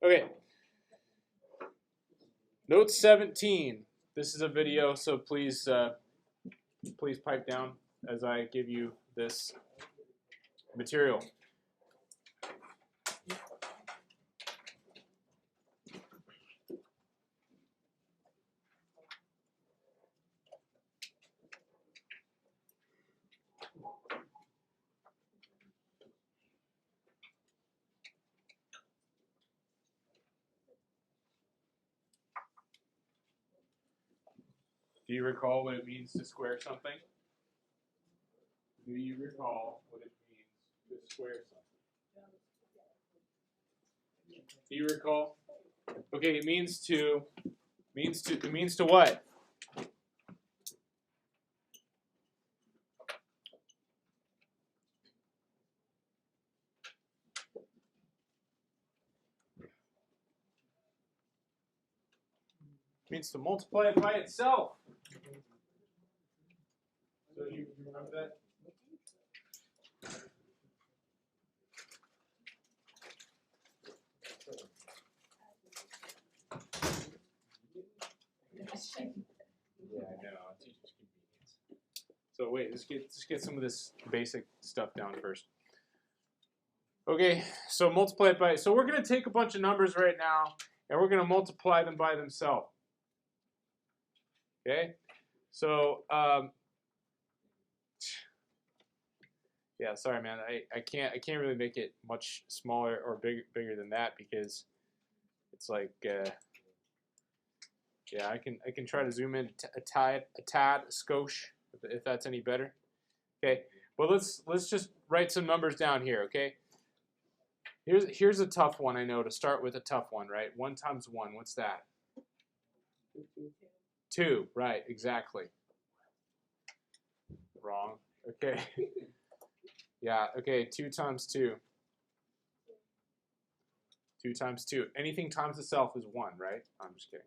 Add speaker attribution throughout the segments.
Speaker 1: Okay. Note 17. This is a video, so please pipe down as I give you this material. Do you recall what it means to square something? Do you recall what it means to square something? Do you recall? Okay, it means to what? It means to multiply it by itself. So you remember that? Yeah, I know. Teacher's convenience. So wait, let's get some of this basic stuff down first. Okay, so multiply it by. So we're gonna take a bunch of numbers right now, and we're gonna multiply them by themselves. Okay, so yeah, sorry, man. I can't really make it much smaller or bigger than that because it's like yeah, I can try to zoom in a tad, a skosh, if that's any better. Okay, well let's just write some numbers down here. Okay, here's a tough one. I know to start with a tough one, right? 1 times 1, what's that? 2, right? Exactly. Wrong. Okay. Yeah. Okay. 2 times 2. 2 times 2. Anything times itself is 1, right? I'm just kidding.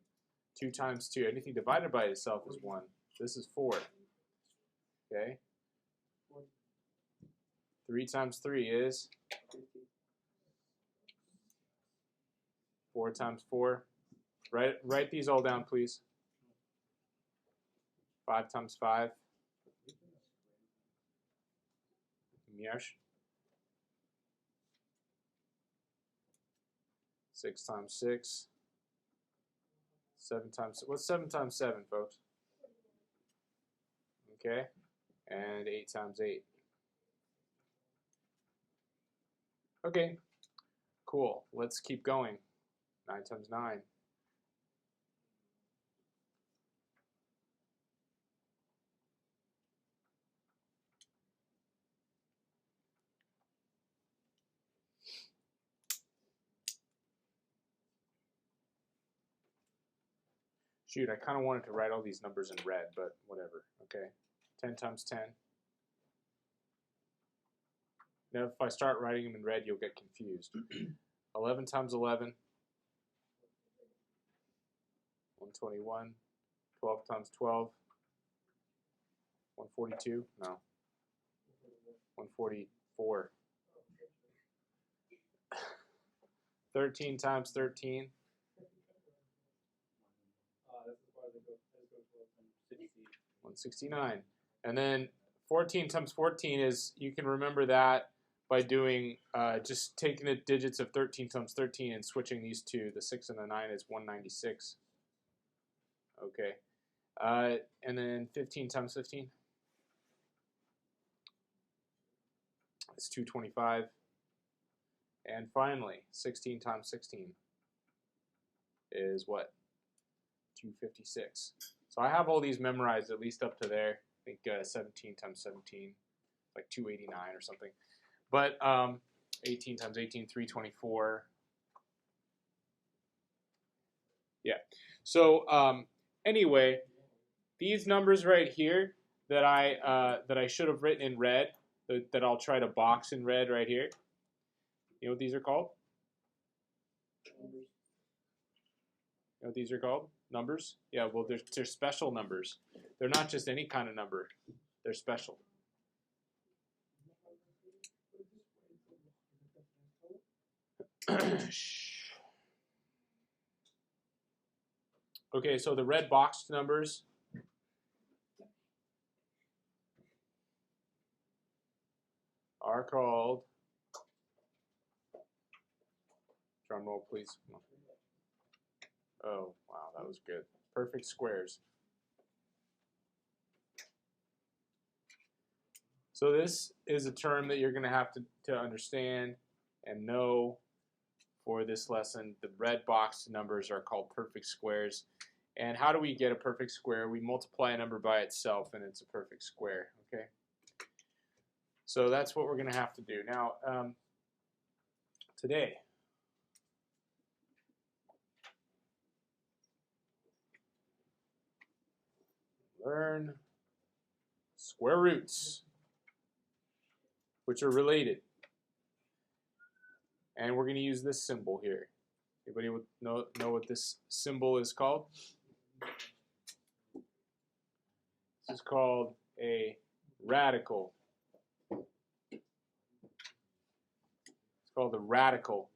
Speaker 1: 2 times 2. Anything divided by itself is 1. This is 4. Okay. 3 times 3 is 4 times 4. Write these all down, please. 5 times 5. Miersh. 6 times 6. 7 times. What's 7 times 7, folks? Okay. And 8 times 8. Okay. Cool. Let's keep going. 9 times 9. Shoot, I kind of wanted to write all these numbers in red, but whatever. Okay. 10 times 10. Now, if I start writing them in red, you'll get confused. 11 times 11. 121. 12 times 12. 142. No. 144. 13 times 13. 169. And then 14 times 14 is, you can remember that by doing, just taking the digits of 13 times 13 and switching these two. The 6 and the 9 is 196. Okay. And then 15 times 15. It's 225. And finally, 16 times 16 is what? 256. So I have all these memorized at least up to there. I think 17 times 17, like 289 or something. But 18 times 18, 324. Yeah. So anyway, these numbers right here that I should have written in red, that I'll try to box in red right here. You know what these are called? You know what these are called? Numbers? Yeah, well, they're special numbers. They're not just any kind of number. They're special. Shh. Okay, so the red boxed numbers are called, drum roll please. Oh, wow, that was good. Perfect squares. So this is a term that you're going to have to understand and know for this lesson. The red boxed numbers are called perfect squares. And how do we get a perfect square? We multiply a number by itself and it's a perfect square, okay? So that's what we're going to have to do. Now, today, learn square roots, which are related. And we're going to use this symbol here. Anybody would know what this symbol is called? This is called a radical. It's called a radical.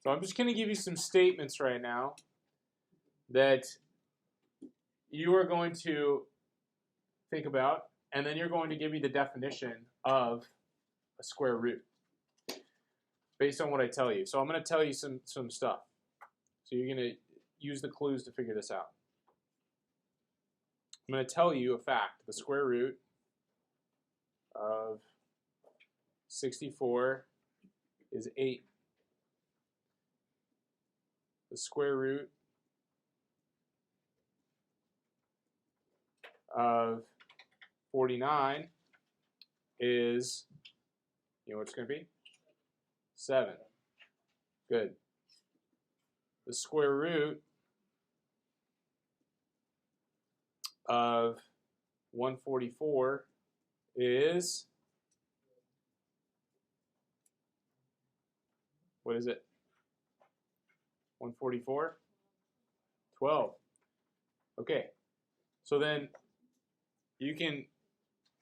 Speaker 1: So I'm just going to give you some statements right now that you are going to think about, and then you're going to give me the definition of a square root based on what I tell you. So I'm going to tell you some stuff. So you're going to use the clues to figure this out. I'm going to tell you a fact. The square root of 64 is 8. The square root of 49 is, you know what it's going to be? 7. Good. The square root of 144 is, what is it? 144? 12. Okay. So then you can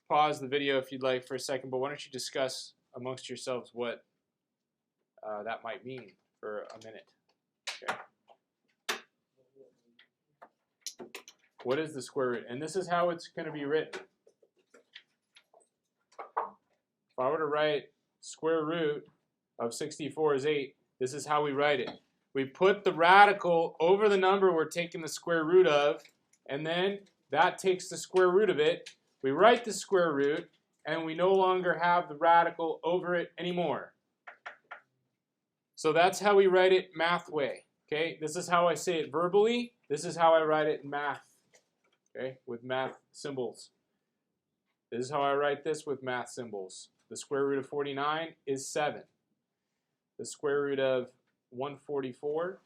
Speaker 1: pause the video if you'd like for a second, but why don't you discuss amongst yourselves what that might mean for a minute. Okay. What is the square root? And this is how it's going to be written. If I were to write square root of 64 is 8, this is how we write it. We put the radical over the number we're taking the square root of, and then that takes the square root of it. We write the square root, and we no longer have the radical over it anymore. So that's how we write it math way. Okay, this is how I say it verbally. This is how I write it in math. Okay, with math symbols. This is how I write this with math symbols. The square root of 49 is 7. The square root of 144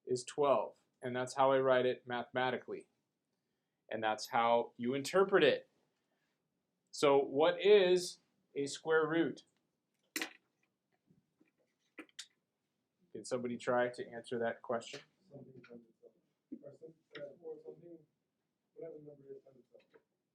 Speaker 1: is 12. And that's how I write it mathematically. And that's how you interpret it. So what is a square root? Can somebody try to answer that question?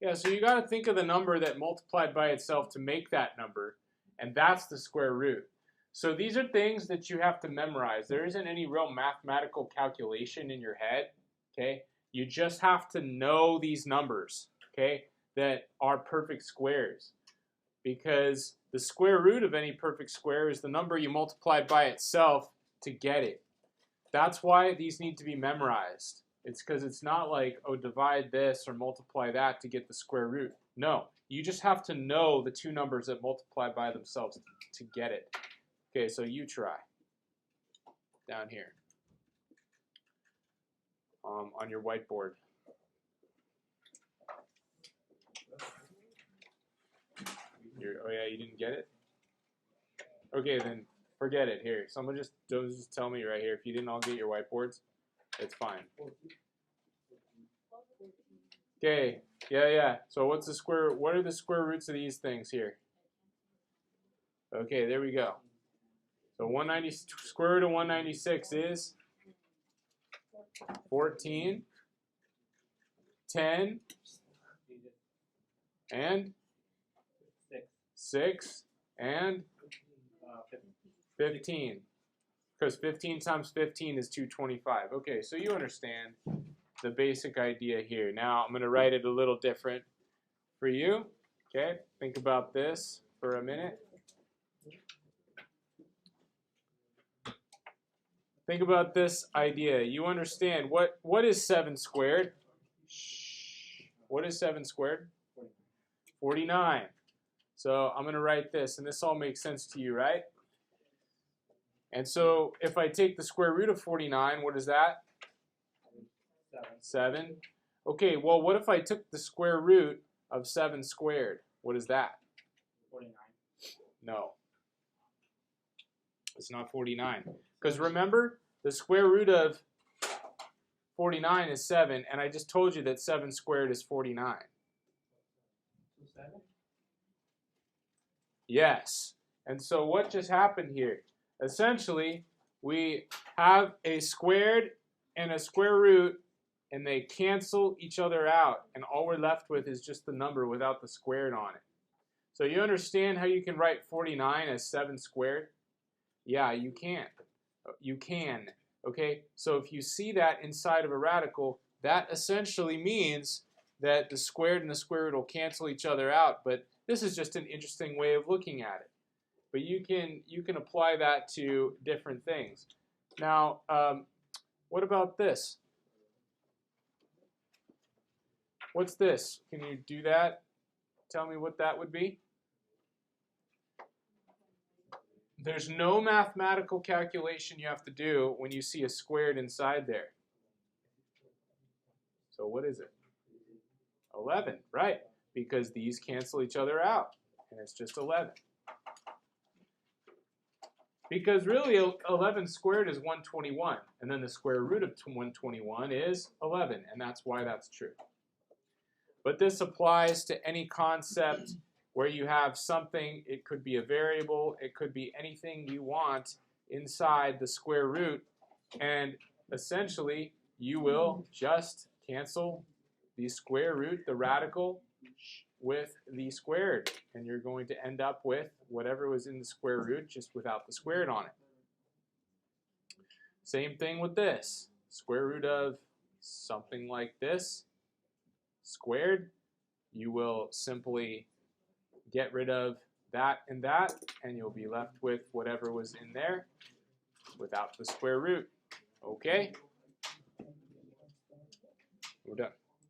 Speaker 1: Yeah, so you got to think of the number that multiplied by itself to make that number, and that's the square root. So these are things that you have to memorize. There isn't any real mathematical calculation in your head, okay? You just have to know these numbers, okay, that are perfect squares, because the square root of any perfect square is the number you multiplied by itself to get it. That's why these need to be memorized. It's because it's not like, oh, divide this or multiply that to get the square root. No, you just have to know the two numbers that multiply by themselves to get it. Okay, so you try down here on your whiteboard. Oh yeah, you didn't get it? Okay, then forget it. Here, someone just tell me right here. If you didn't all get your whiteboards, it's fine. Okay, yeah. So what are the square roots of these things here? Okay, there we go. So square root of 196 is 14, 10, and 6, and 15. Because 15 times 15 is 225. Okay, so you understand the basic idea here. Now I'm going to write it a little different for you. Okay, think about this for a minute. Think about this idea. You understand what is 7 squared? What is 7 squared? 49. So I'm going to write this, and this all makes sense to you, right? And so if I take the square root of 49, what is that? 7. Okay, well, what if I took the square root of 7 squared? What is that?
Speaker 2: 49.
Speaker 1: No. It's not 49. Because remember, the square root of 49 is 7, and I just told you that 7 squared is 49.
Speaker 2: 7?
Speaker 1: Yes. And so what just happened here? Essentially, we have a squared and a square root, and they cancel each other out, and all we're left with is just the number without the squared on it. So you understand how you can write 49 as 7 squared? Yeah, you can. You can. Okay? So if you see that inside of a radical, that essentially means that the squared and the square root will cancel each other out, but this is just an interesting way of looking at it. But you can apply that to different things. Now, what about this? What's this? Can you do that? Tell me what that would be. There's no mathematical calculation you have to do when you see a squared inside there. So what is it? 11, right? Because these cancel each other out, and it's just 11. Because really, 11 squared is 121, and then the square root of 121 is 11, and that's why that's true. But this applies to any concept where you have something. It could be a variable, it could be anything you want inside the square root, and essentially you will just cancel the square root, the radical, with the squared, and you're going to end up with whatever was in the square root just without the squared on it. Same thing with this. Square root of something like this squared, you will simply get rid of that, and you'll be left with whatever was in there without the square root. Okay? We're done.